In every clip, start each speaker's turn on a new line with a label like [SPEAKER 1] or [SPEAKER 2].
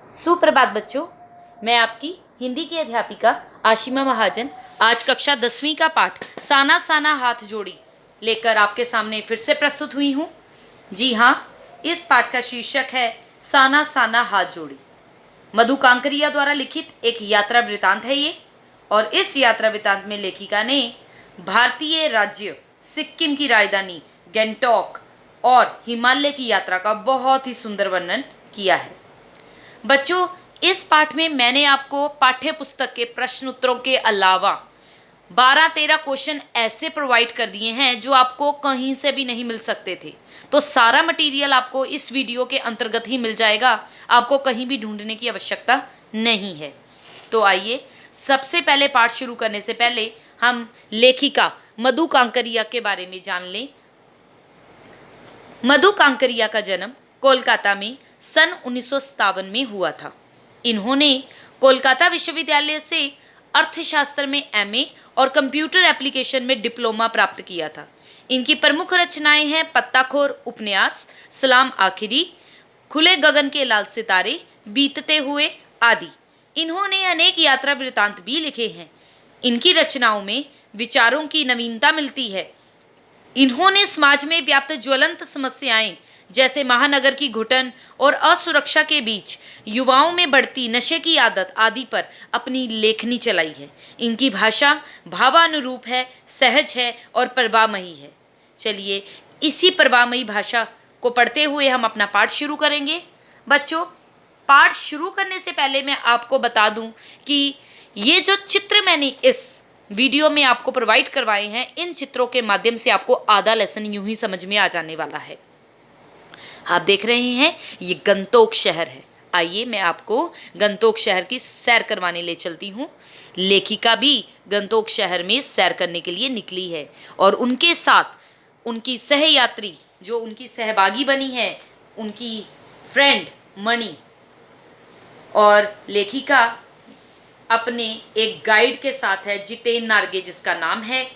[SPEAKER 1] सुप्रभात बच्चों, मैं आपकी हिंदी की अध्यापिका आशिमा महाजन आज कक्षा 10वीं का पाठ साना साना हाथ जोड़ी लेकर आपके सामने फिर से प्रस्तुत हुई हूँ। जी हाँ, इस पाठ का शीर्षक है साना साना हाथ जोड़ी। मधु कांकरिया द्वारा लिखित एक यात्रा वृतांत है ये, और इस यात्रा वृतांत में लेखिका ने भारतीय राज्य सिक्किम की राजधानी गैंगटॉक और हिमालय की यात्रा का बहुत ही सुंदर वर्णन किया है। बच्चों, इस पाठ में मैंने आपको पाठ्य पुस्तक के प्रश्न उत्तरों के अलावा 12-13 क्वेश्चन ऐसे प्रोवाइड कर दिए हैं जो आपको कहीं से भी नहीं मिल सकते थे। तो सारा मटेरियल आपको इस वीडियो के अंतर्गत ही मिल जाएगा, आपको कहीं भी ढूंढने की आवश्यकता नहीं है। तो आइए, सबसे पहले पाठ शुरू करने से पहले हम लेखिका मधु कांकरिया के बारे में जान लें। मधु कांकरिया का जन्म कोलकाता में सन 1957 में हुआ था। इन्होंने कोलकाता विश्वविद्यालय से अर्थशास्त्र में एमए और कंप्यूटर एप्लीकेशन में डिप्लोमा प्राप्त किया था। इनकी प्रमुख रचनाएं हैं पत्ताखोर उपन्यास, सलाम आखिरी, खुले गगन के लाल सितारे, बीतते हुए आदि। इन्होंने अनेक यात्रा वृतांत भी लिखे हैं। इनकी रचनाओं में विचारों की नवीनता मिलती है। इन्होंने समाज में व्याप्त ज्वलंत समस्याएं जैसे महानगर की घुटन और असुरक्षा के बीच युवाओं में बढ़ती नशे की आदत आदि पर अपनी लेखनी चलाई है। इनकी भाषा भावानुरूप है, सहज है और प्रवाहमयी है। चलिए, इसी प्रवाहमयी भाषा को पढ़ते हुए हम अपना पाठ शुरू करेंगे। बच्चों, पाठ शुरू करने से पहले मैं आपको बता दूं कि ये जो चित्र मैंने इस वीडियो में आपको प्रोवाइड करवाए हैं, इन चित्रों के माध्यम से आपको आधा लेसन यूं ही समझ में आ जाने वाला है। आप देख रहे हैं, ये गंतोक शहर है। आइए, मैं आपको गंतोक शहर की सैर करवाने ले चलती हूँ। लेखिका भी गंतोक शहर में सैर करने के लिए निकली है और उनके साथ उनकी सहयात्री जो उनकी सहभागी बनी है, उनकी फ्रेंड मणि, और लेखिका अपने एक गाइड के साथ है, जितेन नार्गे जिसका नाम है।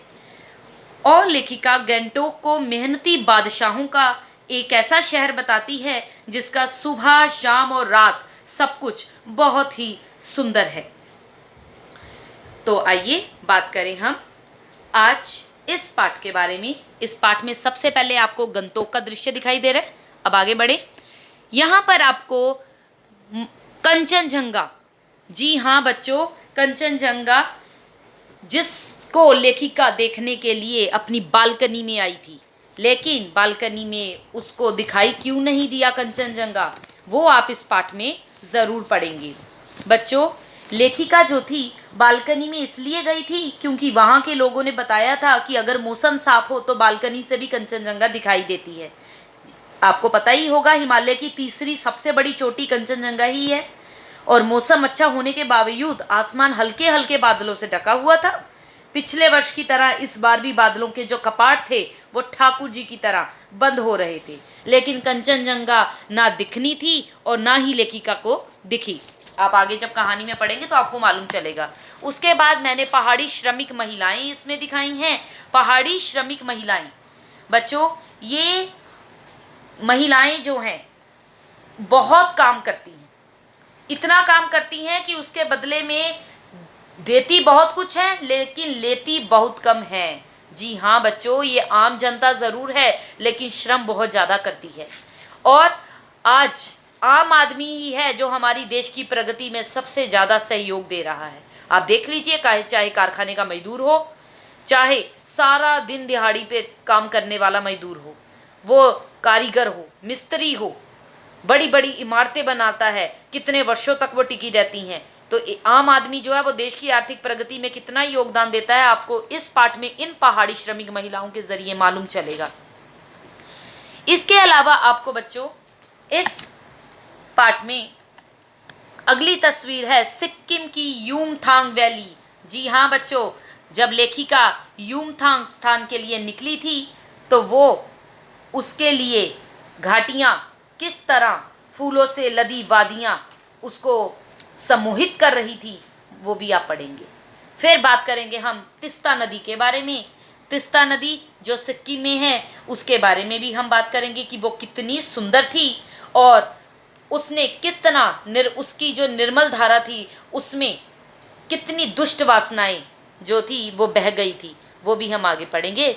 [SPEAKER 1] और लेखिका गैंगटॉक को मेहनती बादशाहों का एक ऐसा शहर बताती है जिसका सुबह, शाम और रात सब कुछ बहुत ही सुंदर है। तो आइए बात करें हम आज इस पाठ के बारे में। इस पाठ में सबसे पहले आपको गंतोक का दृश्य दिखाई दे रहा है। अब आगे बढ़े। यहाँ पर आपको कंचनजंगा, जी हाँ बच्चों, कंचनजंगा जिसको लेखिका देखने के लिए अपनी बालकनी में आई थी, लेकिन बालकनी में उसको दिखाई क्यों नहीं दिया कंचनजंगा, वो आप इस पाठ में ज़रूर पढ़ेंगे। बच्चों, लेखिका जो थी बालकनी में इसलिए गई थी क्योंकि वहाँ के लोगों ने बताया था कि अगर मौसम साफ हो तो बालकनी से भी कंचनजंगा दिखाई देती है। आपको पता ही होगा, हिमालय की तीसरी सबसे बड़ी चोटी कंचनजंगा ही है। और मौसम अच्छा होने के बावजूद आसमान हल्के हल्के बादलों से ढका हुआ था। पिछले वर्ष की तरह इस बार भी बादलों के जो कपाट थे वो ठाकुर जी की तरह बंद हो रहे थे, लेकिन कंचनजंगा ना दिखनी थी और ना ही लेखिका को दिखी। आप आगे जब कहानी में पढ़ेंगे तो आपको मालूम चलेगा। उसके बाद मैंने पहाड़ी श्रमिक महिलाएं इसमें दिखाई हैं। पहाड़ी श्रमिक महिलाएं, बच्चों, ये महिलाएं जो हैं बहुत काम करती हैं। इतना काम करती हैं कि उसके बदले में देती बहुत कुछ है लेकिन लेती बहुत कम है। जी हाँ बच्चों, ये आम जनता ज़रूर है लेकिन श्रम बहुत ज़्यादा करती है। और आज आम आदमी ही है जो हमारी देश की प्रगति में सबसे ज़्यादा सहयोग दे रहा है। आप देख लीजिए, चाहे कारखाने का मजदूर हो, चाहे सारा दिन दिहाड़ी पे काम करने वाला मजदूर हो, वो कारीगर हो, मिस्त्री हो, बड़ी बड़ी इमारतें बनाता है, कितने वर्षों तक वो टिकी रहती हैं। तो आम आदमी जो है वो देश की आर्थिक प्रगति में कितना योगदान देता है, आपको इस पाठ में इन पहाड़ी श्रमिक महिलाओं के जरिए मालूम चलेगा। इसके अलावा आपको बच्चों इस पाठ में अगली तस्वीर है सिक्किम की युमथांग वैली। जी हाँ बच्चों, जब लेखिका युमथांग स्थान के लिए निकली थी तो वो उसके लिए घाटियाँ, किस तरह फूलों से लदी वादियाँ उसको सम्मोहित कर रही थी, वो भी आप पढ़ेंगे। फिर बात करेंगे हम तीस्ता नदी के बारे में। तीस्ता नदी जो सिक्किम में है उसके बारे में भी हम बात करेंगे कि वो कितनी सुंदर थी और उसने कितना उसकी जो निर्मल धारा थी उसमें कितनी दुष्ट वासनाएं जो थी वो बह गई थी, वो भी हम आगे पढ़ेंगे।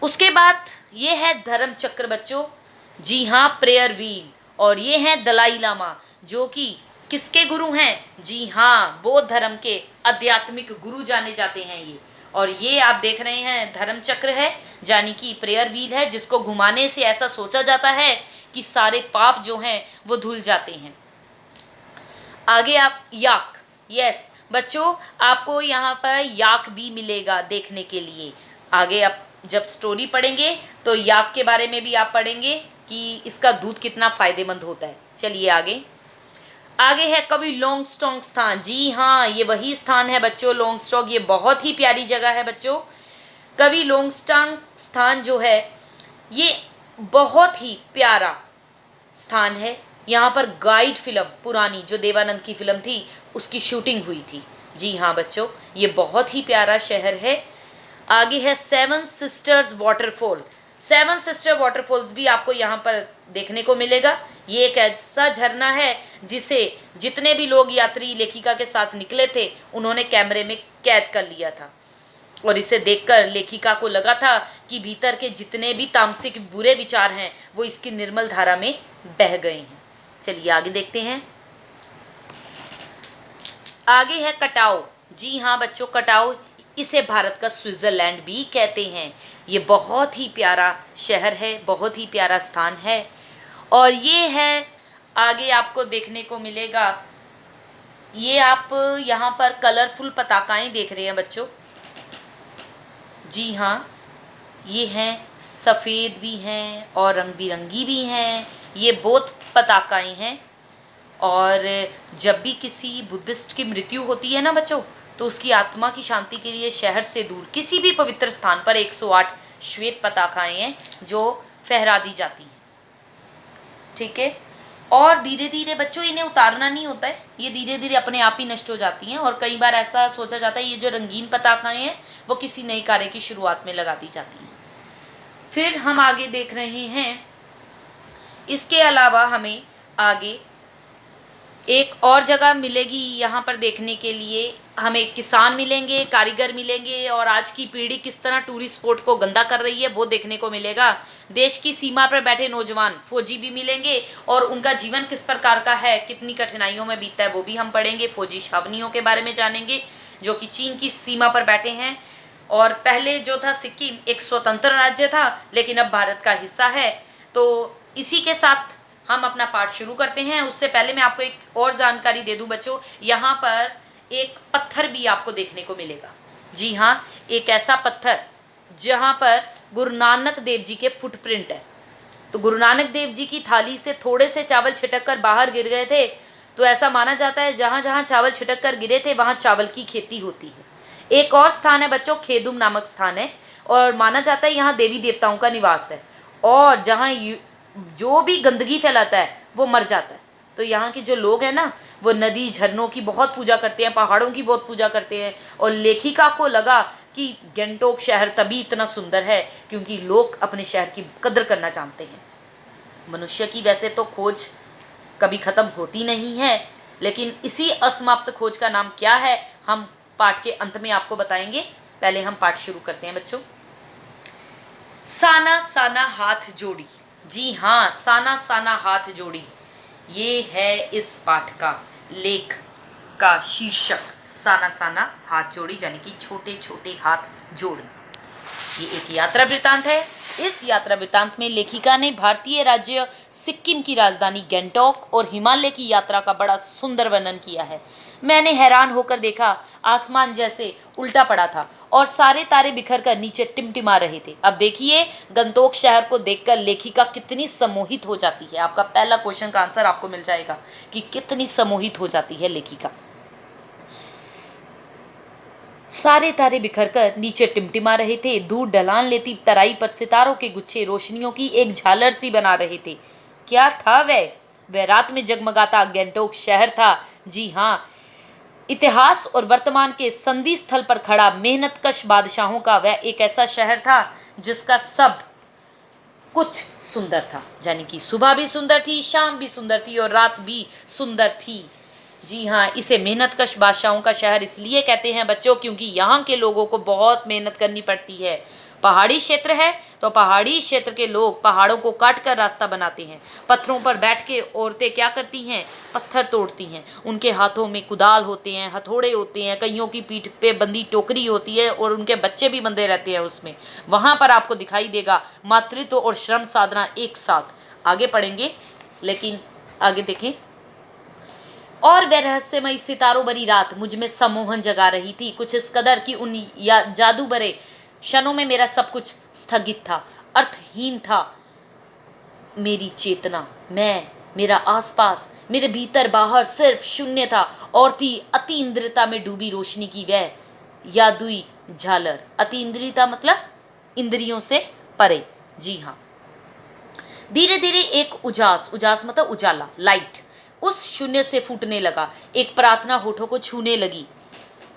[SPEAKER 1] उसके बाद ये है धर्म चक्र बच्चों, जी हाँ, प्रेयर व्हील। और ये हैं दलाई लामा, जो कि किसके गुरु हैं? जी हाँ, बौद्ध धर्म के आध्यात्मिक गुरु जाने जाते हैं ये। और ये आप देख रहे हैं धर्म चक्र है, यानी कि प्रेयर व्हील है, जिसको घुमाने से ऐसा सोचा जाता है कि सारे पाप जो हैं वो धुल जाते हैं। आगे आप याक, यस बच्चों, आपको यहाँ पर याक भी मिलेगा देखने के लिए। आगे आप जब स्टोरी पढ़ेंगे तो याक के बारे में भी आप पढ़ेंगे कि इसका दूध कितना फायदेमंद होता है। चलिए आगे है कवि लोंगस्टोंग स्थान। जी हाँ, ये वही स्थान है बच्चों, लोंगस्टोंग। ये बहुत ही प्यारी जगह है बच्चों। कवि लोंगस्टोंग स्थान जो है ये बहुत ही प्यारा स्थान है। यहाँ पर गाइड फिल्म पुरानी जो देवानंद की फिल्म थी उसकी शूटिंग हुई थी। जी हाँ बच्चों, ये बहुत ही प्यारा शहर है। आगे है seven sisters waterfall. Seven sister waterfalls भी आपको यहाँ पर देखने को मिलेगा। ये एक ऐसा झरना है जिसे जितने भी लोग यात्री लेखिका के साथ निकले थे उन्होंने कैमरे में कैद कर लिया था, और इसे देखकर लेखिका को लगा था कि भीतर के जितने भी तामसिक बुरे विचार हैं वो इसकी निर्मल धारा में बह गए हैं। चलिए आगे देखते हैं। आगे है कटाओ। जी हाँ बच्चों, कटाओ, इसे भारत का स्विट्ज़रलैंड भी कहते हैं। ये बहुत ही प्यारा शहर है, बहुत ही प्यारा स्थान है। और ये है, आगे आपको देखने को मिलेगा, ये आप यहाँ पर कलरफुल पताकाएं देख रहे हैं बच्चों। जी हाँ, ये हैं, सफ़ेद भी हैं और रंग बिरंगी भी हैं। ये बौद्ध पताकाएं हैं। और जब भी किसी बुद्धिस्ट की मृत्यु होती है ना बच्चों, तो उसकी आत्मा की शांति के लिए शहर से दूर किसी भी पवित्र स्थान पर 108 श्वेत पताकाएं हैं जो फहरा दी जाती हैं। ठीक है, और धीरे धीरे बच्चों इन्हें उतारना नहीं होता है, ये धीरे धीरे अपने आप ही नष्ट हो जाती हैं। और कई बार ऐसा सोचा जाता है ये जो रंगीन पताकाएं हैं वो किसी नए कार्य की शुरुआत में लगा दी जाती हैं। फिर हम आगे देख रहे हैं, इसके अलावा हमें आगे एक और जगह मिलेगी यहाँ पर देखने के लिए। हमें किसान मिलेंगे, कारीगर मिलेंगे, और आज की पीढ़ी किस तरह टूरिस्ट स्पॉट को गंदा कर रही है वो देखने को मिलेगा। देश की सीमा पर बैठे नौजवान फौजी भी मिलेंगे, और उनका जीवन किस प्रकार का है, कितनी कठिनाइयों में बीतता है वो भी हम पढ़ेंगे। फौजी छावनियों के बारे में जानेंगे जो कि चीन की सीमा पर बैठे हैं। और पहले जो था सिक्किम एक स्वतंत्र राज्य था, लेकिन अब भारत का हिस्सा है। तो इसी के साथ हम अपना पाठ शुरू करते हैं। उससे पहले मैं आपको एक और जानकारी दे दूं बच्चों, यहाँ पर एक पत्थर भी आपको देखने को मिलेगा। जी हाँ, एक ऐसा पत्थर जहाँ पर गुरु नानक देव जी के फुटप्रिंट है। तो गुरु नानक देव जी की थाली से थोड़े से चावल छिटक कर बाहर गिर गए थे, तो ऐसा माना जाता है जहाँ जहाँ चावल छिटक कर गिरे थे वहाँ चावल की खेती होती है। एक और स्थान है बच्चों, खेदुम नामक स्थान है, और माना जाता है यहाँ देवी देवताओं का निवास है, और जहाँ जो भी गंदगी फैलाता है वो मर जाता है। तो यहाँ के जो लोग हैं ना, वो नदी झरनों की बहुत पूजा करते हैं, पहाड़ों की बहुत पूजा करते हैं। और लेखिका को लगा कि गंगटोक शहर तभी इतना सुंदर है क्योंकि लोग अपने शहर की कदर करना जानते हैं। मनुष्य की वैसे तो खोज कभी ख़त्म होती नहीं है, लेकिन इसी असमाप्त खोज का नाम क्या है हम पाठ के अंत में आपको बताएंगे। पहले हम पाठ शुरू करते हैं बच्चों। साना साना हाथ जोड़ी। जी हाँ, साना साना हाथ जोड़ी, ये है इस पाठ का लेख का शीर्षक। साना साना हाथ जोड़ी यानी कि छोटे छोटे हाथ जोड़ना। ये एक यात्रा वृत्तांत है। इस यात्रा वृत्तांत में लेखिका ने भारतीय राज्य सिक्किम की राजधानी गंगटोक और हिमालय की यात्रा का बड़ा सुंदर वर्णन किया है। मैंने हैरान होकर देखा, आसमान जैसे उल्टा पड़ा था और सारे तारे बिखर कर नीचे टिमटिमा रहे थे। अब देखिए गंगटोक शहर को देखकर लेखिका कितनी सम्मोहित हो जाती है। आपका पहला क्वेश्चन का आंसर आपको मिल जाएगा कि कितनी सम्मोहित हो जाती है लेखिका। सारे तारे बिखर कर नीचे टिमटिमा रहे थे। दूर ढलान लेती तराई पर सितारों के गुच्छे रोशनियों की एक झालर सी बना रहे थे। क्या था वह रात में जगमगाता गंगटोक शहर था। जी हाँ, इतिहास और वर्तमान के संधि स्थल पर खड़ा मेहनतकश बादशाहों का वह एक ऐसा शहर था जिसका सब कुछ सुंदर था, यानी कि सुबह भी सुंदर थी, शाम भी सुंदर थी और रात भी सुंदर थी। जी हाँ, इसे मेहनतकश बादशाहों का शहर इसलिए कहते हैं बच्चों, क्योंकि यहाँ के लोगों को बहुत मेहनत करनी पड़ती है। पहाड़ी क्षेत्र है तो पहाड़ी क्षेत्र के लोग पहाड़ों को काट कर रास्ता बनाते हैं। पत्थरों पर बैठ के औरतें क्या करती हैं? पत्थर तोड़ती हैं। उनके हाथों में कुदाल होते हैं, हथौड़े होते हैं, कईयों की पीठ पे बंधी टोकरी होती है और उनके बच्चे भी बंधे रहते हैं उसमें। वहाँ पर आपको दिखाई देगा मातृत्व और श्रम साधना एक साथ। आगे पढ़ेंगे, लेकिन आगे देखें। और वह रहस्यमयी सितारों भरी रात मुझ में सम्मोहन जगा रही थी, कुछ इस कदर कि उन जादू भरे क्षणों में मेरा सब कुछ स्थगित था, अर्थहीन था। मेरी चेतना, मैं, मेरा आसपास, मेरे भीतर बाहर सिर्फ शून्य था और थी अतीन्द्रियता में डूबी रोशनी की वह यादुई झालर। अतीन्द्रियता मतलब इंद्रियों से परे। जी हाँ। धीरे धीरे एक उजास, उजास मतलब उजाला, लाइट, उस शून्य से फूटने लगा। एक प्रार्थना होठों को छूने लगी।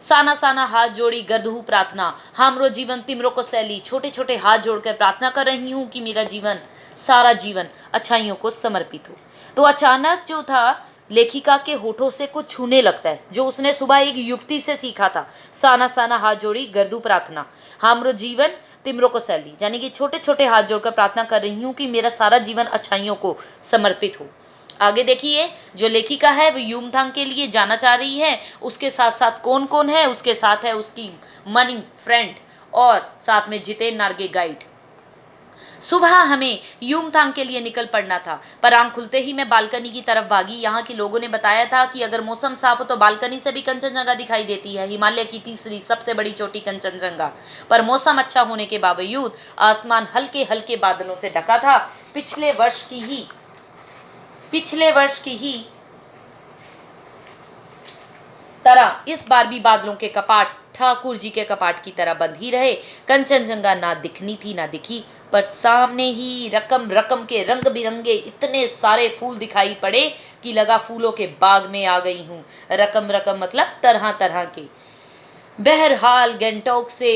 [SPEAKER 1] साना साना हाथ जोड़ी गर्दहू प्रार्थना, हामरो जीवन तिमरो को सैली। छोटे छोटे हाथ जोड़कर प्रार्थना कर रही हूँ कि मेरा जीवन, सारा जीवन अच्छाइयों को समर्पित हो। तो अचानक जो था, लेखिका के होठों से कुछ छूने लगता है, जो उसने सुबह एक युवती से सीखा था। साना साना हाथ जोड़ी गर्दू प्रार्थना, हामरो जीवन तिमरो को सैली, यानी कि छोटे छोटे हाथ जोड़कर प्रार्थना कर रही हूँ कि मेरा सारा जीवन अच्छाइयों को समर्पित हो। आगे देखिए, जो लेखिका है वो यूमथांग के लिए जाना चाह रही है। उसके साथ साथ कौन कौन है? उसके साथ है उसकी मनी फ्रेंड और साथ में जितेन नार्गे गाइड। सुबह हमें यूमथांग के लिए निकल पड़ना था, पर आंख खुलते ही मैं बालकनी की तरफ भागी। यहाँ के लोगों ने बताया था कि अगर मौसम साफ हो तो बालकनी से भी कंचनजंगा दिखाई देती है, हिमालय की तीसरी सबसे बड़ी चोटी कंचनजंगा। पर मौसम अच्छा होने के बावजूद आसमान हल्के हल्के बादलों से ढका था। पिछले वर्ष की ही तरह इस बार भी बादलों के कपाट ठाकुर जी के कपाट की तरह बंद ही रहे। कंचनजंगा ना दिखनी थी ना दिखी, पर सामने ही रकम रकम के रंग बिरंगे इतने सारे फूल दिखाई पड़े कि लगा फूलों के बाग में आ गई हूँ। रकम रकम मतलब तरह तरह के। बहरहाल गंगटोक से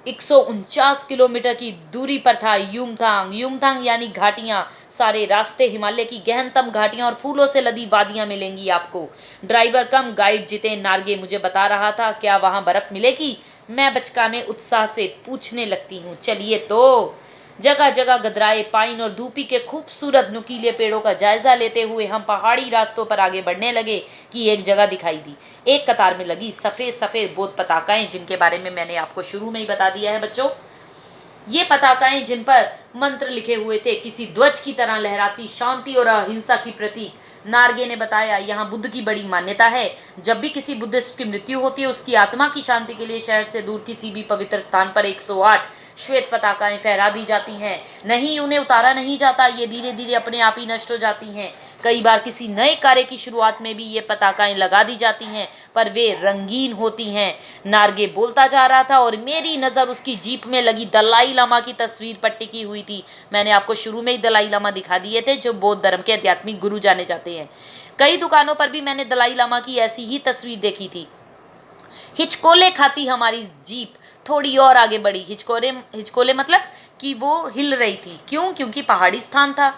[SPEAKER 1] 149 किलोमीटर की दूरी पर था यूमथांग। यूमथांग यानी घाटियाँ, सारे रास्ते हिमालय की गहनतम घाटियाँ और फूलों से लदी वादियाँ मिलेंगी आपको। ड्राइवर कम गाइड जितेन नार्गे मुझे बता रहा था क्या वहाँ बर्फ़ मिलेगी। मैं बचकाने उत्साह से पूछने लगती हूँ, चलिए तो। जगह जगह गदराए पाइन और धूपी के खूबसूरत नुकीले पेड़ों का जायजा लेते हुए हम पहाड़ी रास्तों पर आगे बढ़ने लगे कि एक जगह दिखाई दी। एक कतार में लगी सफ़ेद सफ़ेद बोध पताकाएं, जिनके बारे में मैंने आपको शुरू में ही बता दिया है बच्चों। ये पताकाएं जिन पर मंत्र लिखे हुए थे, किसी ध्वज की तरह लहराती, शांति और अहिंसा की प्रतीक। नार्गे ने बताया यहाँ बुद्ध की बड़ी मान्यता है। जब भी किसी बुद्धिस्ट की मृत्यु होती है, उसकी आत्मा की शांति के लिए शहर से दूर किसी भी पवित्र स्थान पर 108 श्वेत पताकाएं फहरा दी जाती हैं। नहीं, उन्हें उतारा नहीं जाता, ये धीरे धीरे अपने आप ही नष्ट हो जाती हैं। कई बार किसी नए कार्य की शुरुआत में भी ये पताकाएं लगा दी जाती हैं, पर वे रंगीन होती हैं। नार्गे बोलता जा रहा था और मेरी नज़र उसकी जीप में लगी दलाई लामा की तस्वीर पर टिकी हुई थी। मैंने आपको शुरू में ही दलाई लामा दिखा दिए थे, जो बौद्ध धर्म के आध्यात्मिक गुरु जाने जाते हैं। कई दुकानों पर भी मैंने दलाई लामा की ऐसी ही तस्वीर देखी थी। हिचकोले खाती हमारी जीप थोड़ी और आगे बढ़ी। हिचकोले मतलब कि वो हिल रही थी। क्यों? क्योंकि पहाड़ी स्थान था।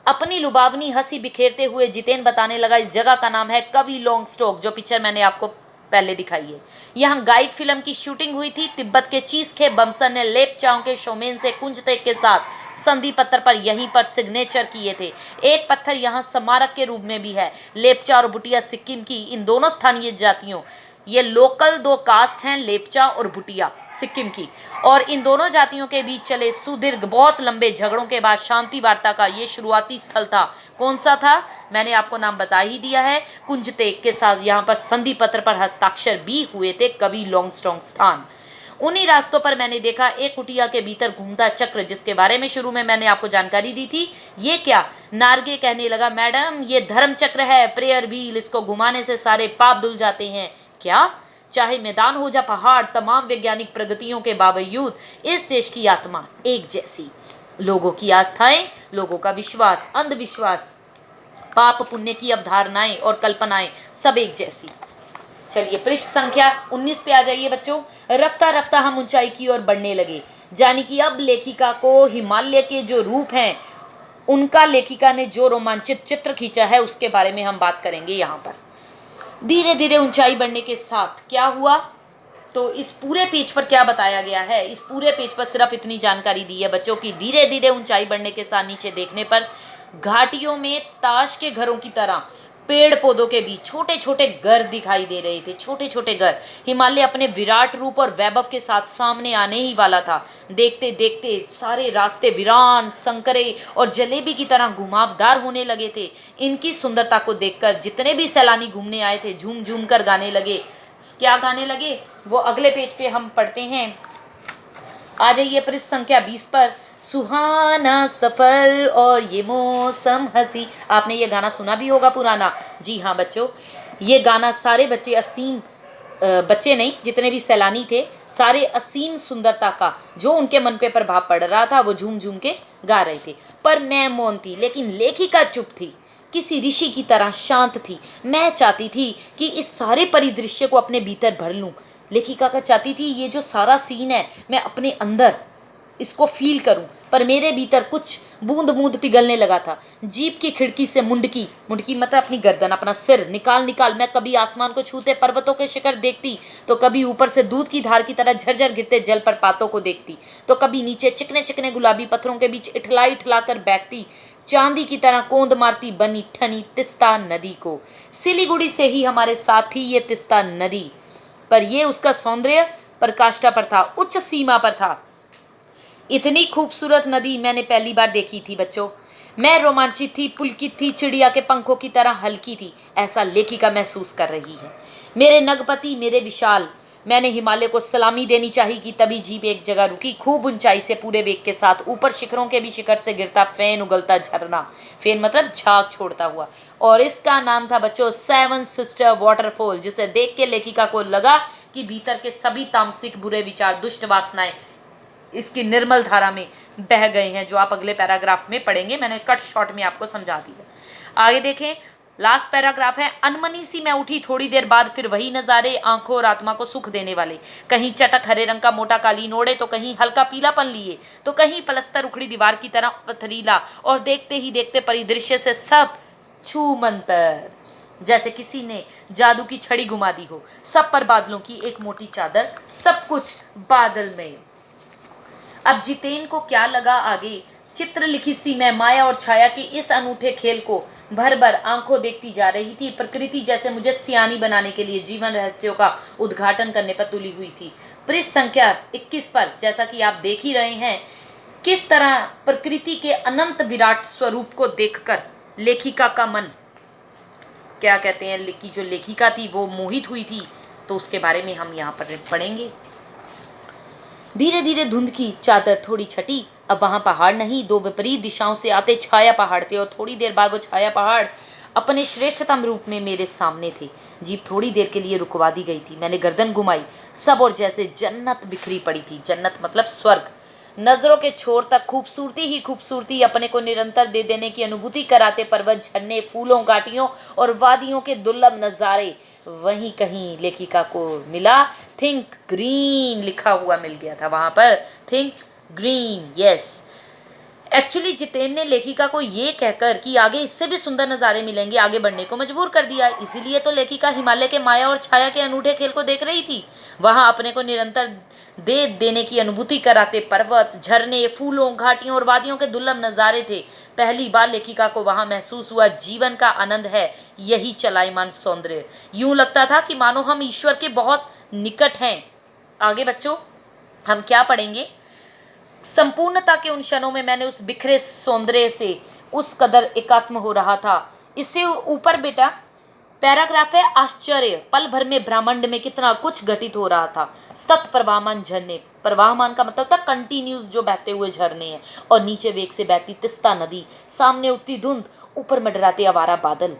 [SPEAKER 1] अपनी लुभावनी हंसी बिखेरते हुए जितेन बताने लगा, इस जगह का नाम है कवि लोंगस्टोक, जो पिक्चर मैंने आपको पहले दिखाई है। यहाँ गाइड फिल्म की शूटिंग हुई थी। तिब्बत के चीसखे बमसन ने लेपचाओं के शोमेन से कुंजतेक के साथ संधि पत्थर पर यहीं पर सिग्नेचर किए थे। एक पत्थर यहाँ स्मारक के रूप में भी है। लेपचा और भुटिया सिक्किम की इन दोनों स्थानीय जातियों, ये लोकल दो कास्ट हैं, लेपचा और भुटिया सिक्किम की, और इन दोनों जातियों के बीच चले सुदीर्घ बहुत लंबे झगड़ों के बाद शांति वार्ता का ये शुरुआती स्थल था। कौन सा था? मैंने आपको नाम बता ही दिया है, कुंजतेक के साथ यहाँ पर संधि पत्र पर हस्ताक्षर भी हुए थे, कवि लोंगस्टोक स्थान। उन्हीं रास्तों पर मैंने देखा एक कुटिया के भीतर घूमता चक्र, जिसके बारे में शुरू में मैंने आपको जानकारी दी थी। ये क्या? नार्गे कहने लगा, मैडम ये धर्म चक्र है, प्रेयर व्हील, इसको घुमाने से सारे पाप धुल जाते हैं। क्या? चाहे मैदान हो या पहाड़, तमाम वैज्ञानिक प्रगतियों के बावजूद इस देश की आत्मा एक जैसी। लोगों की आस्थाएं, लोगों का विश्वास, अंधविश्वास, पाप पुण्य की अवधारणाएं और कल्पनाएं सब एक जैसी। चलिए पृष्ठ संख्या 19 पे आ जाइए बच्चों। रफ्ता रफ्ता हम ऊंचाई की ओर बढ़ने लगे। यानी कि अब लेखिका को हिमालय के जो रूप हैं उनका लेखिका ने जो रोमांचित चित्र खींचा है उसके बारे में हम बात करेंगे यहाँ पर। धीरे धीरे ऊंचाई बढ़ने के साथ क्या हुआ, तो इस पूरे पेज पर क्या बताया गया है, इस पूरे पेज पर सिर्फ इतनी जानकारी दी है बच्चों की धीरे धीरे ऊंचाई बढ़ने के साथ नीचे देखने पर घाटियों में ताश के घरों की तरह पेड़ पौधों के बीच छोटे छोटे घर दिखाई दे रहे थे, छोटे छोटे घर। हिमालय अपने विराट रूप और वैभव के साथ सामने आने ही वाला था। देखते देखते सारे रास्ते वीरान, संकरे और जलेबी की तरह घुमावदार होने लगे थे। इनकी सुंदरता को देखकर जितने भी सैलानी घूमने आए थे झूम झूम कर गाने लगे। क्या गाने लगे वो अगले पेज पे हम पढ़ते हैं। आ जाइए पृष्ठ संख्या 20 पर। सुहाना सफर और ये मौसम हंसी। आपने ये गाना सुना भी होगा पुराना। जी हाँ बच्चों, ये गाना सारे बच्चे असीम बच्चे नहीं, जितने भी सैलानी थे सारे असीम सुंदरता का जो उनके मन पे प्रभाव पड़ रहा था वो झूम झूम के गा रहे थे। पर मैं मौन थी, लेकिन लेखिका चुप थी, किसी ऋषि की तरह शांत थी। मैं चाहती थी कि इस सारे परिदृश्य को अपने भीतर भर लूं। लेखिका का चाहती थी ये जो सारा सीन है मैं अपने अंदर इसको फील करूं, पर मेरे भीतर कुछ बूंद बूंद पिघलने लगा था। जीप की खिड़की से मुंडकी मुंडकी मतलब अपनी गर्दन, अपना सिर निकाल निकाल मैं कभी आसमान को छूते पर्वतों के शिखर देखती, तो कभी ऊपर से दूध की धार की तरह झरझर गिरते जल प्रपातों को देखती, तो कभी नीचे चिकने चिकने गुलाबी पत्थरों के बीच इठला इठला कर बैठती, चांदी की तरह कोंद मारती बनी ठनी तिस्ता नदी को। सिलीगुड़ी से ही हमारे साथ थी ये तिस्ता नदी, पर ये उसका सौंदर्य पराकाष्ठा पर था, उच्च सीमा पर था। इतनी खूबसूरत नदी मैंने पहली बार देखी थी बच्चों। मैं रोमांचित थी, पुलकित थी, चिड़िया के पंखों की तरह हल्की थी, ऐसा लेखिका महसूस कर रही है। मेरे नगपति, मेरे विशाल, मैंने हिमालय को सलामी देनी चाहिए कि तभी जीप एक जगह रुकी। खूब ऊंचाई से पूरे वेग के साथ ऊपर शिखरों के भी शिखर से गिरता फैन उगलता झरना, फैन मतलब झाग छोड़ता हुआ, और इसका नाम था बच्चों सेवन सिस्टर वाटरफॉल, जिसे देख के लेखिका को लगा कि भीतर के सभी तामसिक बुरे विचार, दुष्ट वासनाएं इसकी निर्मल धारा में बह गए हैं, जो आप अगले पैराग्राफ में पढ़ेंगे। मैंने कट शॉर्ट में आपको समझा दिया। आगे देखें, लास्ट पैराग्राफ है। अनमनी सी मैं उठी, थोड़ी देर बाद फिर वही नज़ारे, आंखों और आत्मा को सुख देने वाले। कहीं चटक हरे रंग का मोटा कालीन ओढ़े, तो कहीं हल्का पीलापन लिए, तो कहीं पलस्तर उखड़ी दीवार की तरह पथरीला, और देखते ही देखते परिदृश्य से सब छू मंतर, जैसे किसी ने जादू की छड़ी घुमा दी हो। सब पर बादलों की एक मोटी चादर, सब कुछ बादल में। अब जितेन को क्या लगा आगे, चित्र लिखित सी मैं माया और छाया के इस अनूठे खेल को भर भर आंखों देखती जा रही थी। प्रकृति जैसे मुझे सियानी बनाने के लिए जीवन रहस्यों का उद्घाटन करने पर तुली हुई थी। पृष्ठ संख्या 21 पर जैसा कि आप देख ही रहे हैं, किस तरह प्रकृति के अनंत विराट स्वरूप को देखकर लेखिका का मन, क्या कहते हैं कि जो लेखिका थी वो मोहित हुई थी, तो उसके बारे में हम यहाँ पर पढ़ेंगे। धीरे धीरे धुंध की चादर थोड़ी छटी। अब वहां पहाड़ नहीं, दो विपरीत दिशाओं से आते छाया पहाड़ थे, और थोड़ी देर बाद वो छाया पहाड़ अपने श्रेष्ठतम रूप में मेरे सामने थे। जीप थोड़ी देर के लिए रुकवा दी गई थी। मैंने गर्दन घुमाई, सब और जैसे जन्नत बिखरी पड़ी थी। जन्नत मतलब स्वर्ग। नजरों के छोर तक खूबसूरती ही खूबसूरती, अपने को निरंतर दे देने की अनुभूति कराते पर्वत, झरने, फूलों, घाटियों और वादियों के दुर्लभ नज़ारे। वहीं कहीं लेखिका को मिला थिंक ग्रीन लिखा हुआ मिल गया था वहां पर, think green. Yes, actually Jiten ने लेखिका को ये कहकर कि आगे इससे भी सुंदर नज़ारे मिलेंगे आगे बढ़ने को मजबूर कर दिया। इसीलिए तो लेखिका हिमालय के माया और छाया के अनूठे खेल को देख रही थी। वहां अपने को निरंतर दे देने की अनुभूति कराते पर्वत, झरने, फूलों, घाटियों और वादियों के दुर्लभ नज़ारे थे। पहली बार लेखिका को वहां महसूस हुआ जीवन का आनंद है यही चलायमान सौंदर्य। यूं लगता था कि मानो हम ईश्वर के बहुत निकट हैं। आगे बच्चों हम क्या पढ़ेंगे, संपूर्णता के उन क्षणों में मैंने उस बिखरे सौंदर्य से उस कदर एकात्म हो रहा था। इससे ऊपर बेटा पैराग्राफ है आश्चर्य, पल भर में ब्रह्मांड में कितना कुछ घटित हो रहा था। सतत प्रवाहमान झरने, प्रवाहमान का मतलब था कंटिन्यूस जो बहते हुए झरने हैं, और नीचे वेग से बहती तिस्ता नदी, सामने उठती धुंध, ऊपर मंडराते आवारा बादल।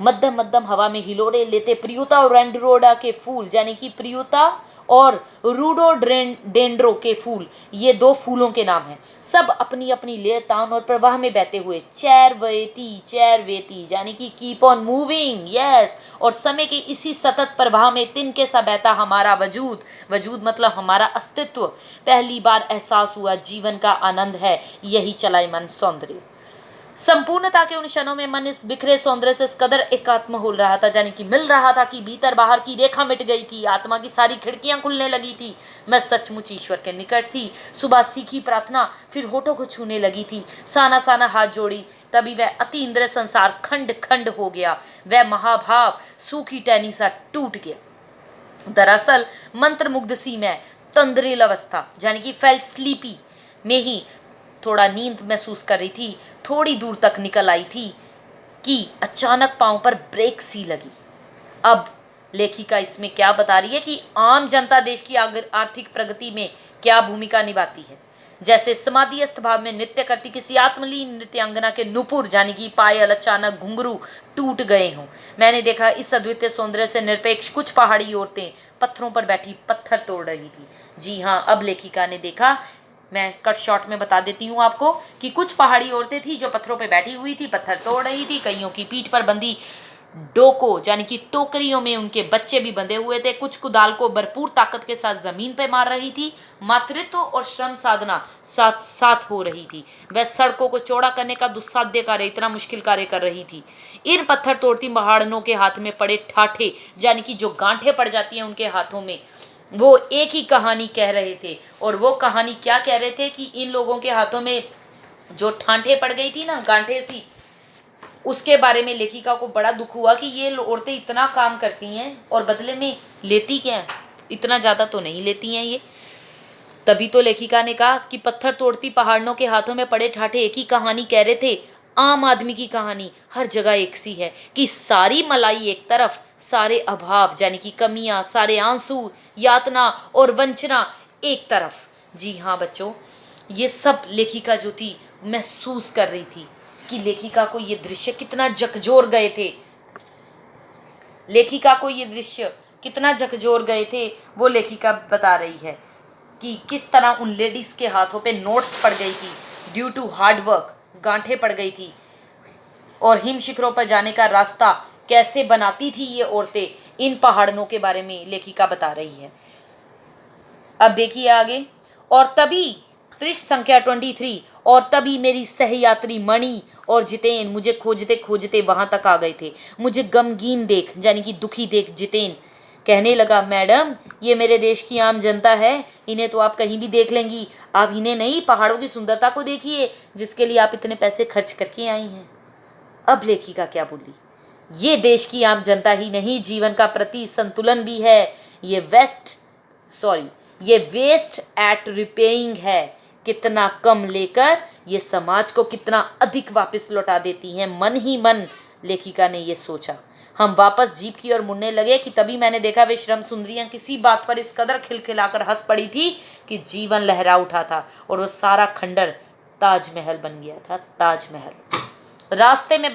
[SPEAKER 1] मध्यम मध्यम हवा में हिलोरे लेते प्रियुता और रेंडरोडा के फूल, यानी कि प्रियुता और रूडोडेंड्रो के फूल, ये दो फूलों के नाम हैं, सब अपनी अपनी लय तान और प्रवाह में बहते हुए चैरवेती यानी कि कीप ऑन मूविंग, यस। और समय के इसी सतत प्रवाह में तिनके सा बहता हमारा वजूद मतलब हमारा अस्तित्व। पहली बार एहसास हुआ जीवन का आनंद है यही चलाए मन सौंदर्य। संपूर्णता के उन क्षणों में मन इस बिखरे सौंदर्य से इस कदर एकात्म हो रहा था, यानी कि मिल रहा था कि भीतर बाहर की रेखा मिट गई थी, आत्मा की सारी खिड़कियां खुलने लगी थी। मैं सचमुच ईश्वर के निकट थी। सुबह सीखी प्रार्थना, फिर होठों को छूने लगी थी, साना साना हाथ जोड़ी, तभी वह अति इंद्रिय संसार खंड खंड हो गया। वह महाभाव सूखी टहनी सा टूट गया। दरअसल मंत्रमुग्ध सी मैं तंद्रिल अवस्था यानी कि फेल्ट स्लीपी में ही थोड़ा नींद महसूस कर रही थी, थोड़ी दूर तक निकल आई थी कि अचानक पांव पर ब्रेक सी लगी। अब लेखिका इसमें क्या बता रही है कि आम जनता देश की आर्थिक प्रगति में क्या भूमिका निभाती है। जैसे समाधिस्थ भाव में नृत्य करती किसी आत्मलीन नृत्यांगना के नुपुर यानी कि पायल अचानक घुंघरू टूट गए हों। मैंने देखा इस अद्वितीय सौंदर्य से निरपेक्ष कुछ पहाड़ी औरतें पत्थरों पर बैठी पत्थर तोड़ रही थी। जी हाँ, अब लेखिका ने देखा, मैं कट शॉर्ट में बता देती हूँ आपको कि कुछ पहाड़ी औरतें थी जो पत्थरों पे बैठी हुई थी, पत्थर तोड़ रही थी। कईयों की पीठ पर बंदी डोको यानी कि टोकरियों में उनके बच्चे भी बंधे हुए थे। कुछ कुदाल को भरपूर ताकत के साथ जमीन पे मार रही थी। मातृत्व और श्रम साधना साथ साथ हो रही थी। वह सड़कों को चौड़ा करने का दुस्साध्य कार्य, इतना मुश्किल कार्य कर रही थी। इन पत्थर तोड़ती महारणों के हाथ में पड़े ठाठे यानी कि जो गांठें पड़ जाती हैं उनके हाथों में, वो एक ही कहानी कह रहे थे। और वो कहानी क्या कह रहे थे कि इन लोगों के हाथों में जो ठांठे पड़ गई थी ना, गांठे सी, उसके बारे में लेखिका को बड़ा दुख हुआ कि ये औरतें इतना काम करती हैं और बदले में लेती क्या है, इतना ज़्यादा तो नहीं लेती हैं ये। तभी तो लेखिका ने कहा कि पत्थर तोड़ती पहाड़ों के हाथों में पड़े ठाठे एक ही कहानी कह रहे थे। आम आदमी की कहानी हर जगह एक सी है कि सारी मलाई एक तरफ, सारे अभाव यानी कि कमियां, सारे आंसू, यातना और वंचना एक तरफ। जी हाँ बच्चों, ये सब लेखिका जो थी महसूस कर रही थी कि लेखिका को ये दृश्य कितना झकझोर गए थे। लेखिका को ये दृश्य कितना झकझोर गए थे वो लेखिका बता रही है कि किस तरह उन लेडीज के हाथों पे नोट्स पड़ गई थी ड्यू टू हार्ड वर्क, गांठें पड़ गई थी। और हिम शिखरों पर जाने का रास्ता कैसे बनाती थी ये औरतें, इन पहाड़ों के बारे में लेखिका बता रही है। अब देखिए आगे। और तभी पृष्ठ संख्या 23, और तभी मेरी सहयात्री मणि और जितेन मुझे खोजते खोजते वहां तक आ गए थे। मुझे गमगीन देख यानी कि दुखी देख जितेन कहने लगा, मैडम ये मेरे देश की आम जनता है, इन्हें तो आप कहीं भी देख लेंगी, आप इन्हें नहीं पहाड़ों की सुंदरता को देखिए जिसके लिए आप इतने पैसे खर्च करके आई हैं। अब लेखिका क्या बोली, ये देश की आम जनता ही नहीं, जीवन का प्रति संतुलन भी है। ये वेस्ट एट रिपेइंग है। कितना कम लेकर ये समाज को कितना अधिक वापस लौटा देती हैं। मन ही मन लेखिका ने ये सोचा। हम वापस जीप की ओर मुड़ने लगे कि तभी मैंने देखा वे श्रम सुंदरियां किसी बात पर इस कदर खिलखिलाकर हंस पड़ी थी कि जीवन लहरा उठा था और वो सारा खंडर ताजमहल बन गया था, ताजमहल। रास्ते में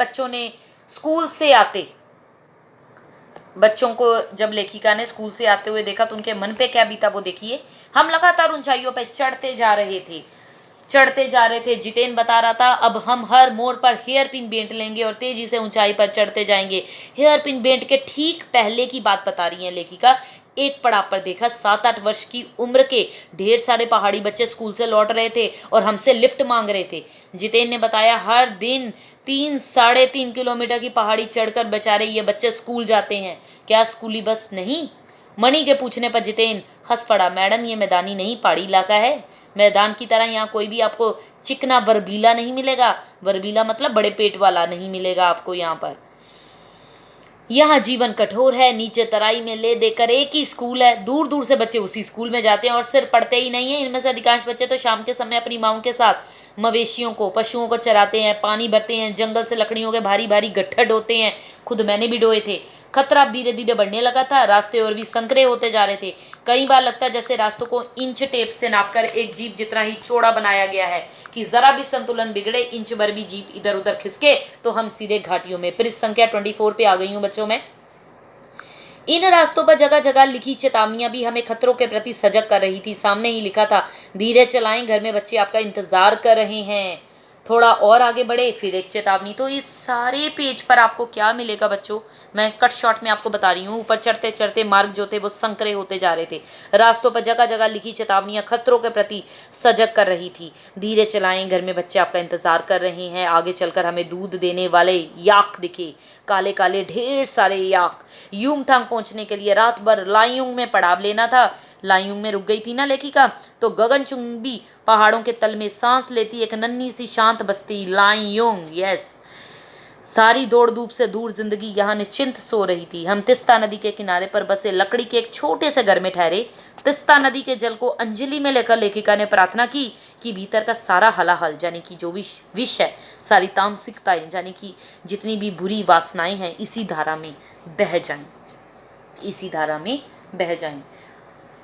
[SPEAKER 1] बच्चों को जब लेखिका ने स्कूल से आते हुए देखा तो उनके मन पे क्या बीता वो देखिए। हम लगातार ऊंचाइयों पे चढ़ते जा रहे थे। जितेन बता रहा था, अब हम हर मोड़ पर हेयर पिन बेंट लेंगे और तेजी से ऊंचाई पर चढ़ते जाएंगे। हेयर पिन बेंट के ठीक पहले की बात बता रही है लेखिका। एक पड़ाव पर देखा 7-8 वर्ष की उम्र के ढेर सारे पहाड़ी बच्चे स्कूल से लौट रहे थे और हमसे लिफ्ट मांग रहे थे। जितेन ने बताया, हर दिन 3-3.5 किलोमीटर की पहाड़ी चढ़कर बेचारे ये बच्चे स्कूल जाते हैं, क्या स्कूली बस नहीं? मणि के पूछने पर जितेन हंस पड़ा, मैडम ये मैदानी नहीं पहाड़ी इलाका है। मैदान की तरह यहाँ कोई भी आपको चिकना वरबीला नहीं मिलेगा। वरबीला मतलब बड़े पेट वाला नहीं मिलेगा आपको यहाँ पर। यहाँ जीवन कठोर है। नीचे तराई में ले देकर एक ही स्कूल है, दूर दूर से बच्चे उसी स्कूल में जाते हैं और सिर्फ पढ़ते ही नहीं है, इनमें से अधिकांश बच्चे तो शाम के समय अपनी माओं के साथ मवेशियों को, पशुओं को चराते हैं, पानी भरते हैं, जंगल से लकड़ियों के भारी भारी गट्ठर ढोते हैं। खुद मैंने भी ढोए थे। खतरा अब धीरे धीरे बढ़ने लगा था, रास्ते और भी संकरे होते जा रहे थे। कई बार लगता है जैसे रास्तों को इंच टेप से नापकर एक जीप जितना ही चौड़ा बनाया गया है कि जरा भी संतुलन बिगड़े, इंच भर भी जीप इधर उधर खिसके तो हम सीधे घाटियों में। पृष्ठ संख्या 24 पे आ गई हूँ बच्चों मैं। इन रास्तों पर जगह जगह लिखी चेतावनियां भी हमें खतरों के प्रति सजग कर रही थी। सामने ही लिखा था, धीरे चलाएं, घर में बच्चे आपका इंतजार कर रहे हैं, थोड़ा और आगे बढ़े, फिर एक चेतावनी। तो इस सारे पेज पर आपको क्या मिलेगा बच्चों, मैं कट शॉर्ट में आपको बता रही हूँ। ऊपर चढ़ते चढ़ते मार्ग जो थे वो संकरे होते जा रहे थे। रास्तों पर जगह जगह लिखी चेतावनियां खतरों के प्रति सजग कर रही थी। धीरे चलाएं, घर में बच्चे आपका इंतजार कर रहे हैं। आगे चलकर हमें दूध देने वाले याक दिखे, काले काले ढेर सारे याक। यूमथांग पहुंचने के लिए रात भर लायुंग में पड़ाव लेना था। लायुंग में रुक गई थी ना लेखिका, तो गगनचुंबी पहाड़ों के तल में सांस लेती एक नन्ही सी शांत बस्ती लायुंग। यस, सारी दौड़ धूप से दूर जिंदगी यहाँ निश्चिंत सो रही थी। हम तिस्ता नदी के किनारे पर बसे लकड़ी के एक छोटे से घर में ठहरे। तिस्ता नदी के जल को अंजलि में लेकर लेखिका ने प्रार्थना की कि भीतर का सारा हलाहल, यानी कि जो भी विष है, सारी तामसिकताएं, यानी कि जितनी भी बुरी वासनाएं हैं, इसी धारा में बह जाएं, इसी धारा में बह जाएं।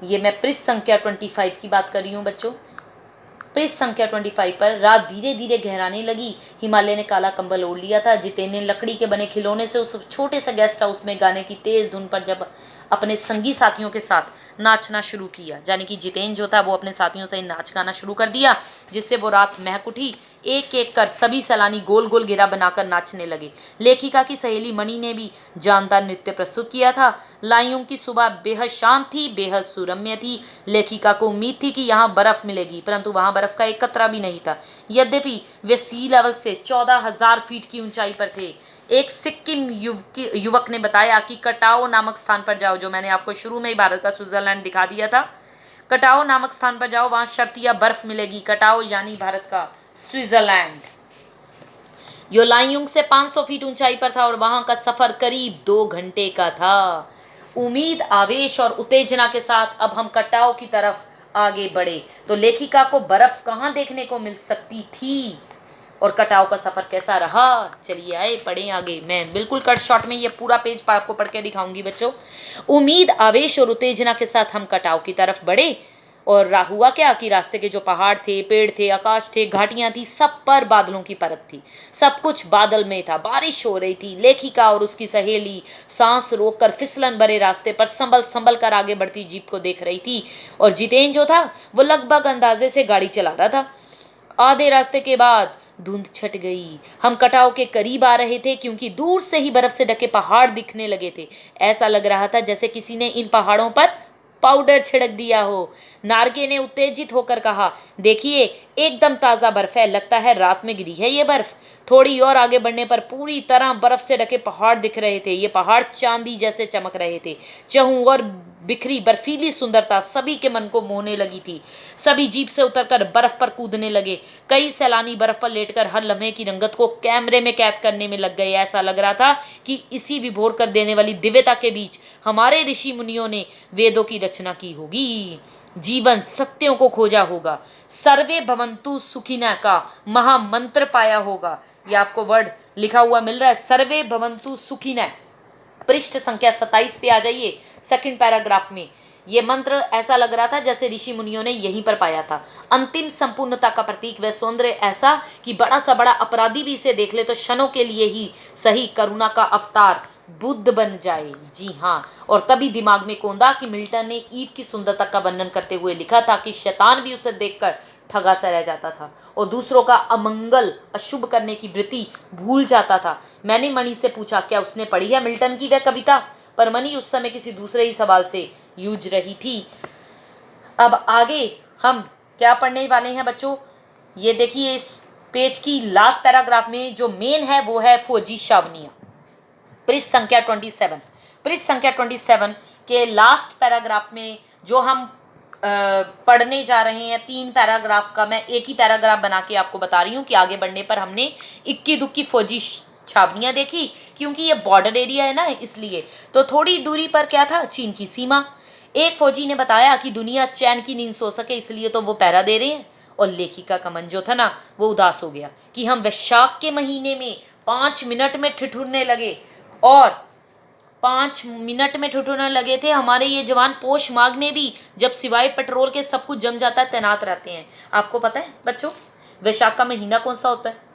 [SPEAKER 1] ये मैं पृष्ठ संख्या 25 की बात कर रही हूँ बच्चों। पृष्ठ संख्या 25 पर रात धीरे धीरे गहराने लगी। हिमालय ने काला कंबल ओढ़ लिया था। जितेन ने लकड़ी के बने खिलौने से उस छोटे से गेस्ट हाउस में गाने की तेज धुन पर जब अपने संगी साथियों के साथ नाचना शुरू किया, यानी कि जितेन जो था वो अपने साथियों से नाच गाना शुरू कर दिया, जिससे वो रात महक उठी। एक एक कर सभी सैलानी गोल गोल घेरा बनाकर नाचने लगे। लेखिका की सहेली मणि ने भी जानदार नृत्य प्रस्तुत किया था। लायुंग की सुबह बेहद शांत थी, बेहद सुरम्य थी। लेखिका को उम्मीद थी कि यहाँ बर्फ मिलेगी, परंतु वहाँ बर्फ का एक कतरा भी नहीं था। यद्यपि वे सी लेवल से 14,000 फीट की ऊंचाई पर थे। एक सिक्किम युवक ने बताया कि कटाओ नामक स्थान पर जाओ, जो मैंने आपको शुरू में ही भारत का स्विट्जरलैंड दिखा दिया था। कटाओ नामक स्थान पर जाओ, वहां शर्तिया बर्फ मिलेगी। कटाओ यानी भारत का स्विट्जरलैंड। यो लायुंग से 500 फीट ऊंचाई पर था और वहां का सफर करीब 2 घंटे का था। उम्मीद, आवेश और उत्तेजना के साथ अब हम कटाओ की तरफ आगे बढ़े। तो लेखिका को बर्फ कहाँ देखने को मिल सकती थी और कटाओ का सफर कैसा रहा, चलिए आए पढ़ें आगे। मैं बिल्कुल कट शॉर्ट में ये पूरा पेज आपको पढ़ के दिखाऊंगी बच्चों। उम्मीद, आवेश और उत्तेजना के साथ हम कटाओ की तरफ बढ़े और हुआ क्या कि रास्ते के जो पहाड़ थे, पेड़ थे, आकाश थे, घाटियां थी, सब पर बादलों की परत थी। सब कुछ बादल में था, बारिश हो रही थी। लेखिका और उसकी सहेली सांस रोककर फिसलन भरे रास्ते पर संभल संभल कर आगे बढ़ती जीप को देख रही थी और जितेन जो था वो लगभग अंदाजे से गाड़ी चला रहा था। आधे रास्ते के बाद धुंध छट गई। हम कटाव के करीब आ रहे थे क्योंकि दूर से ही बर्फ से ढके पहाड़ दिखने लगे थे। ऐसा लग रहा था जैसे किसी ने इन पहाड़ों पर पाउडर छिड़क दिया हो। नार्गे ने उत्तेजित होकर कहा, देखिए एकदम ताज़ा बर्फ है, लगता है रात में गिरी है ये बर्फ। थोड़ी और आगे बढ़ने पर पूरी तरह बर्फ से ढके पहाड़ दिख रहे थे। ये पहाड़ चांदी जैसे चमक रहे थे। चहु और बिखरी बर्फीली सुंदरता सभी के मन को मोहने लगी थी। सभी जीप से उतरकर बर्फ पर कूदने लगे। कई सैलानी बर्फ पर लेटकर हर लम्हे की रंगत को कैमरे में कैद करने में लग गए। ऐसा लग रहा था कि इसी विभोर कर देने वाली दिव्यता के बीच हमारे ऋषि मुनियों ने वेदों की रचना की होगी, जीवन सत्यों को खोजा होगा, सर्वे भवन्तु सुखिनः का महामंत्र पाया होगा। ये आपको वर्ड लिखा हुआ मिल रहा है, सर्वे भवन्तु सुखिनः। पृष्ठ संख्या 27 पे आ जाइए, सेकंड पैराग्राफ में। ये मंत्र ऐसा लग रहा था जैसे ऋषि मुनियों ने यहीं पर पाया था। अंतिम संपूर्णता का प्रतीक वह सौंदर्य ऐसा कि बड़ा सा बड़ा अपराधी भी इसे देख ले तो क्षणों के लिए ही सही करुणा का अवतार बुद्ध बन जाए। जी हाँ, और तभी दिमाग में कौंधा कि मिल्टन ने ईव की सुंदरता का वर्णन करते हुए लिखा था कि शैतान भी उसे देखकर ठगा सा रह जाता था और दूसरों का अमंगल अशुभ करने की वृत्ति भूल जाता था। मैंने मणि से पूछा क्या उसने पढ़ी है मिल्टन की वह कविता, पर मणि उस समय किसी दूसरे ही सवाल से जूझ रही थी। अब आगे हम क्या पढ़ने वाले हैं बच्चों, ये देखिए इस पेज की लास्ट पैराग्राफ में जो मेन है वो है फौजी छावनियाँ। पृष्ठ संख्या 27, पृष्ठ संख्या 27 के लास्ट पैराग्राफ में जो हम पढ़ने जा रहे हैं, 3 पैराग्राफ का मैं एक ही पैराग्राफ बना के आपको बता रही हूँ कि आगे बढ़ने पर हमने इक्की दुक्की फौजी छावनियाँ देखी, क्योंकि ये बॉर्डर एरिया है ना इसलिए। तो थोड़ी दूरी पर क्या था, चीन की सीमा। एक फौजी ने बताया कि दुनिया चैन की नींद सो सके इसलिए तो वो पहरा दे रहे हैं। और लेखिका का मन जो था ना वो उदास हो गया कि हम वैशाख के महीने में 5 मिनट में ठिठुरने लगे और 5 मिनट में ठिठुरने लगे थे। हमारे ये जवान पोष माघ में भी जब सिवाय पेट्रोल के सब कुछ जम जाता है तैनात रहते हैं। आपको पता है बच्चों, वैशाख का महीना कौन सा होता है?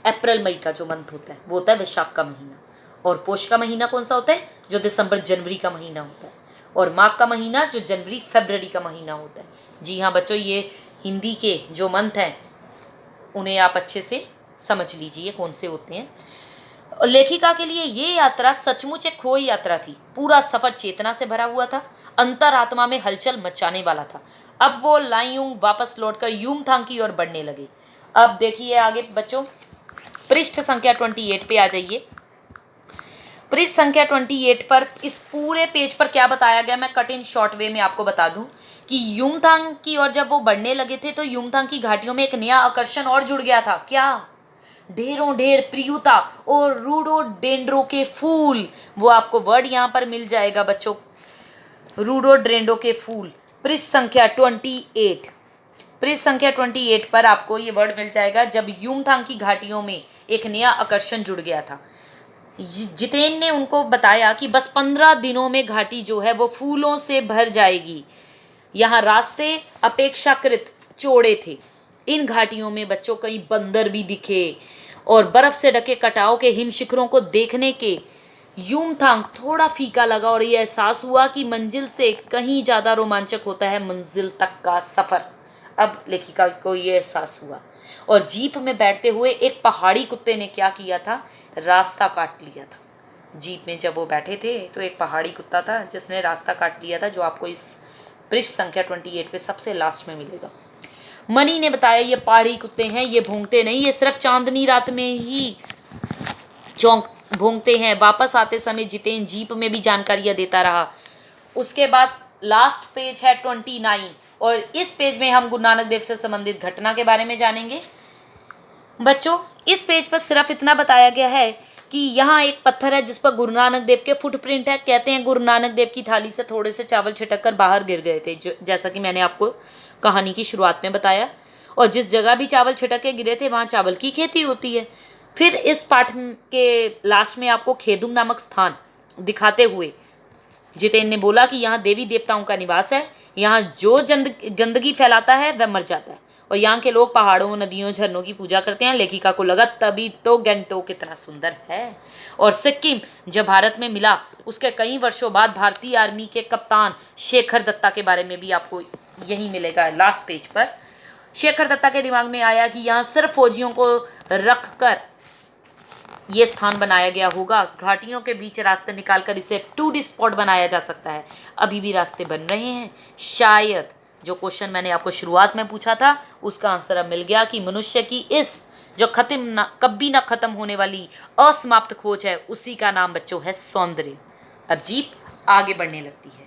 [SPEAKER 1] अप्रैल मई का जो मंथ होता है वो होता है वैशाख का महीना। और पोष का महीना कौन सा होता है? जो दिसंबर जनवरी का महीना होता है। और माघ का महीना जो जनवरी फरवरी का महीना होता है। जी हाँ बच्चों, ये हिंदी के जो मंथ हैं उन्हें आप अच्छे से समझ लीजिए कौन से होते हैं। और लेखिका के लिए ये यात्रा सचमुच एक खोई यात्रा थी। पूरा सफर चेतना से भरा हुआ था, अंतरात्मा में हलचल मचाने वाला था। अब वो लाइयूंग वापस लौटकर यूमथांग की ओर बढ़ने लगे। अब देखिए आगे बच्चों, पृष्ठ संख्या 28 पे आ जाइए। पृष्ठ संख्या 28 पर इस पूरे पेज पर क्या बताया गया, मैं कट इन शॉर्ट वे में आपको बता दूं कि यूमथांग की ओर जब वो बढ़ने लगे थे तो यूमथांग की घाटियों में एक नया आकर्षण और जुड़ गया था। क्या? ढेरों ढेर प्रियुता और रूडोडेंड्रो के फूल। वो आपको वर्ड यहाँ पर मिल जाएगा बच्चों, रूडोडेंड्रो के फूल। पृष्ठ संख्या 28, पृष्ठ संख्या 28 पर आपको ये वर्ड मिल जाएगा। जब यूमथांग की घाटियों में एक नया आकर्षण जुड़ गया था। जितेन ने उनको बताया कि बस 15 दिनों में घाटी जो है वो फूलों से भर जाएगी। यहाँ रास्ते अपेक्षाकृत चौड़े थे। इन घाटियों में बच्चों कई बंदर भी दिखे और बर्फ से ढके कटाव के हिम शिखरों को देखने के यूमथांग थोड़ा फीका लगा और ये एहसास हुआ कि मंजिल से कहीं ज़्यादा रोमांचक होता है मंजिल तक का सफ़र। अब लेखिका को ये एहसास हुआ और जीप में बैठते हुए एक पहाड़ी कुत्ते ने क्या किया था, रास्ता काट लिया था। जीप में जब वो बैठे थे तो एक पहाड़ी कुत्ता था जिसने रास्ता काट लिया था, जो आपको इस पृष्ठ संख्या 28 पे सबसे लास्ट में मिलेगा। मनी ने बताया ये पहाड़ी कुत्ते हैं, ये भौंकते नहीं, ये सिर्फ चांदनी रात में ही भौंकते हैं। वापस आते समय जितेन जीप में भी जानकारियाँ देता रहा। उसके बाद लास्ट पेज है 29 और इस पेज में हम गुरु नानक देव से संबंधित घटना के बारे में जानेंगे। बच्चों इस पेज पर सिर्फ इतना बताया गया है कि यहाँ एक पत्थर है जिस पर गुरु नानक देव के फुटप्रिंट है। कहते हैं गुरु नानक देव की थाली से थोड़े से चावल छिटक कर बाहर गिर गए थे, जैसा कि मैंने आपको कहानी की शुरुआत में बताया। और जिस जगह भी चावल छिटक के गिरे थे वहाँ चावल की खेती होती है। फिर इस पाठ के लास्ट में आपको खेदुंग नामक स्थान दिखाते हुए जितेन ने बोला कि यहाँ देवी देवताओं का निवास है। यहाँ जो गंदगी फैलाता है वह मर जाता है और यहाँ के लोग पहाड़ों, नदियों, झरनों की पूजा करते हैं। लेखिका को लगा तभी तो गंगटोक कितना सुंदर है। और सिक्किम जब भारत में मिला उसके कई वर्षों बाद भारतीय आर्मी के कप्तान शेखर दत्ता के बारे में भी आपको यही मिलेगा लास्ट पेज पर। शेखर दत्ता के दिमाग में आया कि यहाँ सिर्फ फौजियों को रख कर ये स्थान बनाया गया होगा। घाटियों के बीच रास्ते निकालकर इसे टूरिस्ट स्पॉट बनाया जा सकता है। अभी भी रास्ते बन रहे हैं। शायद जो क्वेश्चन मैंने आपको शुरुआत में पूछा था उसका आंसर अब मिल गया कि मनुष्य की इस जो कभी ना खत्म होने वाली असमाप्त खोज है उसी का नाम बच्चों है सौंदर्य। अब जीप आगे बढ़ने लगती है।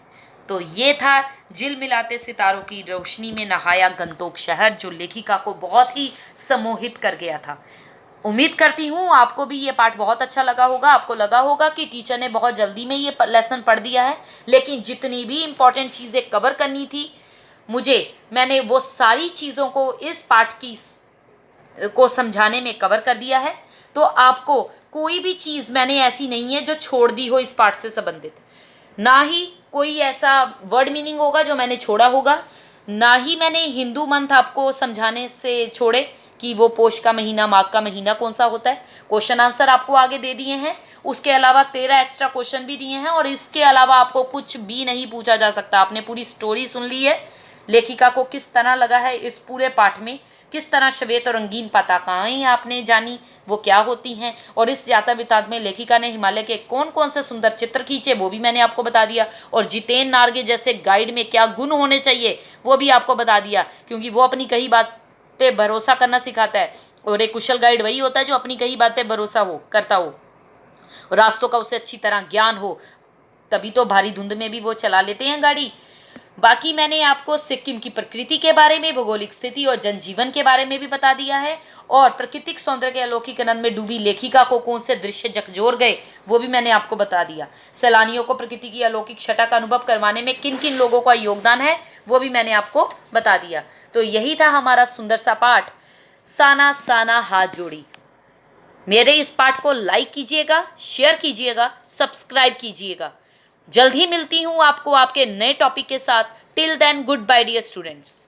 [SPEAKER 1] तो ये था झिलमिलाते सितारों की रोशनी में नहाया गंतोक शहर, जो लेखिका को बहुत ही सम्मोहित कर गया था। उम्मीद करती हूँ आपको भी ये पाठ बहुत अच्छा लगा होगा। आपको लगा होगा कि टीचर ने बहुत जल्दी में ये लेसन पढ़ दिया है, लेकिन जितनी भी इम्पॉर्टेंट चीज़ें कवर करनी थी मैंने वो सारी चीज़ों को इस पाठ को समझाने में कवर कर दिया है। तो आपको कोई भी चीज़ मैंने ऐसी नहीं है जो छोड़ दी हो इस पाठ से संबंधित। ना ही कोई ऐसा वर्ड मीनिंग होगा जो मैंने छोड़ा होगा, ना ही मैंने हिंदू मंथ आपको समझाने से छोड़े कि वो पोष का महीना, माघ का महीना कौन सा होता है। क्वेश्चन आंसर आपको आगे दे दिए हैं। उसके अलावा 13 एक्स्ट्रा क्वेश्चन भी दिए हैं और इसके अलावा आपको कुछ भी नहीं पूछा जा सकता। आपने पूरी स्टोरी सुन ली है। लेखिका को किस तरह लगा है इस पूरे पाठ में, किस तरह श्वेत और रंगीन पताकाएं आपने जानी वो क्या होती हैं, और इस यात्रा वृत्तांत में लेखिका ने हिमालय के कौन कौन से सुंदर चित्र खींचे वो भी मैंने आपको बता दिया। और जितेन नार्गे जैसे गाइड में क्या गुण होने चाहिए वो भी आपको बता दिया, क्योंकि वो अपनी कही बात पे भरोसा करना सिखाता है और एक कुशल गाइड वही होता है जो अपनी कही बात पे भरोसा करता हो, रास्तों का उसे अच्छी तरह ज्ञान हो, तभी तो भारी धुंध में भी वो चला लेते हैं गाड़ी। बाकी मैंने आपको सिक्किम की प्रकृति के बारे में, भौगोलिक स्थिति और जनजीवन के बारे में भी बता दिया है, और प्राकृतिक सौंदर्य के अलौकिक आनंद में डूबी लेखिका को कौन से दृश्य झकझोर गए वो भी मैंने आपको बता दिया। सैलानियों को प्रकृति की अलौकिक छटा का अनुभव करवाने में किन किन लोगों का योगदान है वो भी मैंने आपको बता दिया। तो यही था हमारा सुंदर सा पाठ, साना साना हाथ जोड़ी। मेरे इस पार्ट को लाइक कीजिएगा, शेयर कीजिएगा, सब्सक्राइब कीजिएगा। जल्द ही मिलती हूँ आपको आपके नए टॉपिक के साथ। Till then good bye dear students.